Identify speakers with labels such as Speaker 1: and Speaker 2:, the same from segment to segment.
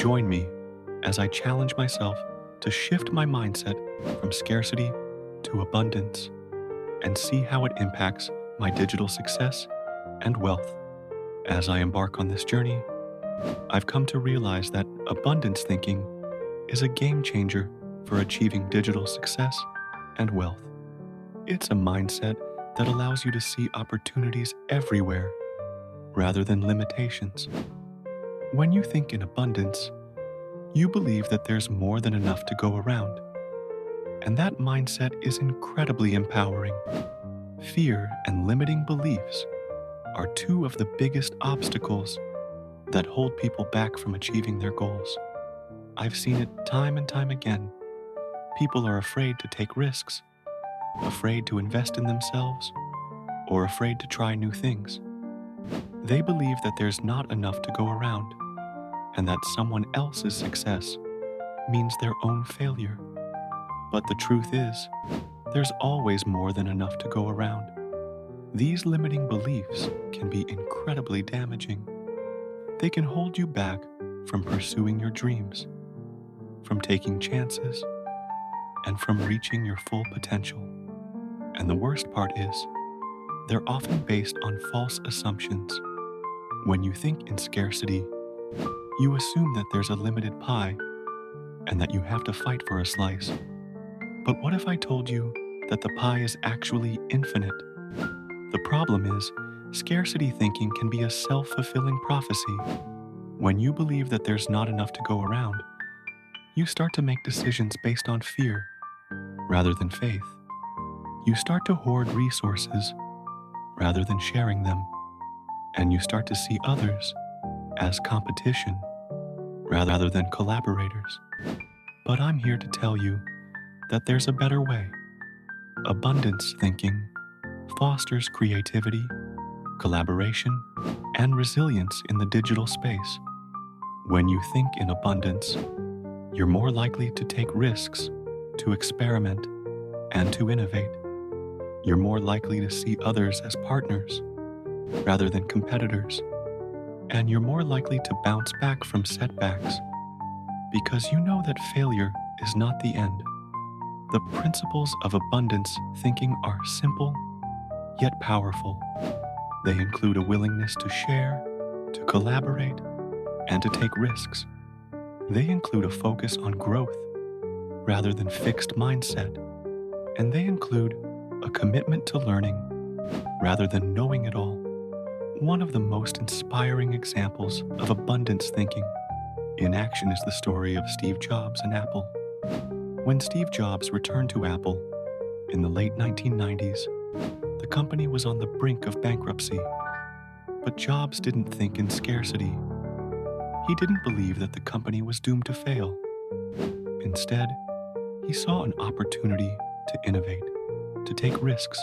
Speaker 1: Join me as I challenge myself to shift my mindset from scarcity to abundance and see how it impacts my digital success and wealth. As I embark on this journey, I've come to realize that abundance thinking is a game changer for achieving digital success and wealth. It's a mindset that allows you to see opportunities everywhere rather than limitations. When you think in abundance, you believe that there's more than enough to go around. And that mindset is incredibly empowering. Fear and limiting beliefs are two of the biggest obstacles that hold people back from achieving their goals. I've seen it time and time again. People are afraid to take risks, afraid to invest in themselves, or afraid to try new things. They believe that there's not enough to go around, and that someone else's success means their own failure. But the truth is, there's always more than enough to go around. These limiting beliefs can be incredibly damaging. They can hold you back from pursuing your dreams, from taking chances, and from reaching your full potential. And the worst part is, they're often based on false assumptions. When you think in scarcity, you assume that there's a limited pie and that you have to fight for a slice. But what if I told you that the pie is actually infinite? The problem is, scarcity thinking can be a self-fulfilling prophecy. When you believe that there's not enough to go around, you start to make decisions based on fear rather than faith. You start to hoard resources rather than sharing them, and you start to see others as competition rather than collaborators. But I'm here to tell you that there's a better way. Abundance thinking fosters creativity, collaboration, and resilience in the digital space. When you think in abundance, you're more likely to take risks, to experiment, and to innovate. You're more likely to see others as partners rather than competitors. And you're more likely to bounce back from setbacks because you know that failure is not the end. The principles of abundance thinking are simple yet powerful. They include a willingness to share, to collaborate, and to take risks. They include a focus on growth rather than fixed mindset. And they include a commitment to learning rather than knowing it all. One of the most inspiring examples of abundance thinking in action is the story of Steve Jobs and Apple. When Steve Jobs returned to Apple in the late 1990s, the company was on the brink of bankruptcy. But Jobs didn't think in scarcity. He didn't believe that the company was doomed to fail. Instead, he saw an opportunity to innovate, to take risks,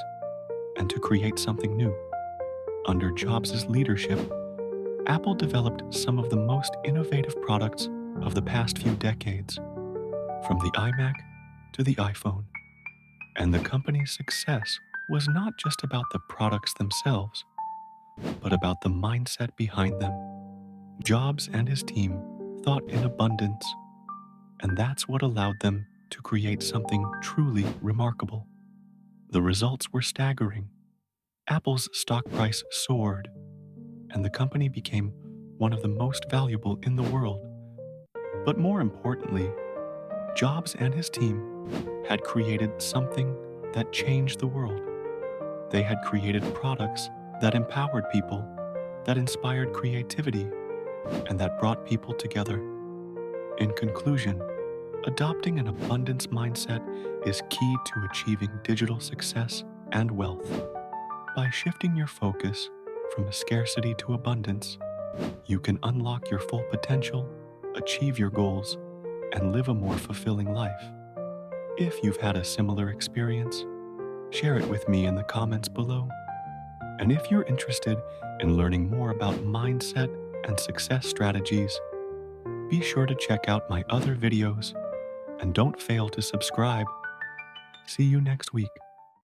Speaker 1: and to create something new. Under Jobs' leadership, Apple developed some of the most innovative products of the past few decades, from the iMac to the iPhone. And the company's success was not just about the products themselves, but about the mindset behind them. Jobs and his team thought in abundance, and that's what allowed them to create something truly remarkable. The results were staggering. Apple's stock price soared, and the company became one of the most valuable in the world. But more importantly, Jobs and his team had created something that changed the world. They had created products that empowered people, that inspired creativity, and that brought people together. In conclusion, adopting an abundance mindset is key to achieving digital success and wealth. By shifting your focus from scarcity to abundance, you can unlock your full potential, achieve your goals, and live a more fulfilling life. If you've had a similar experience, share it with me in the comments below. And if you're interested in learning more about mindset and success strategies, be sure to check out my other videos and don't fail to subscribe. See you next week.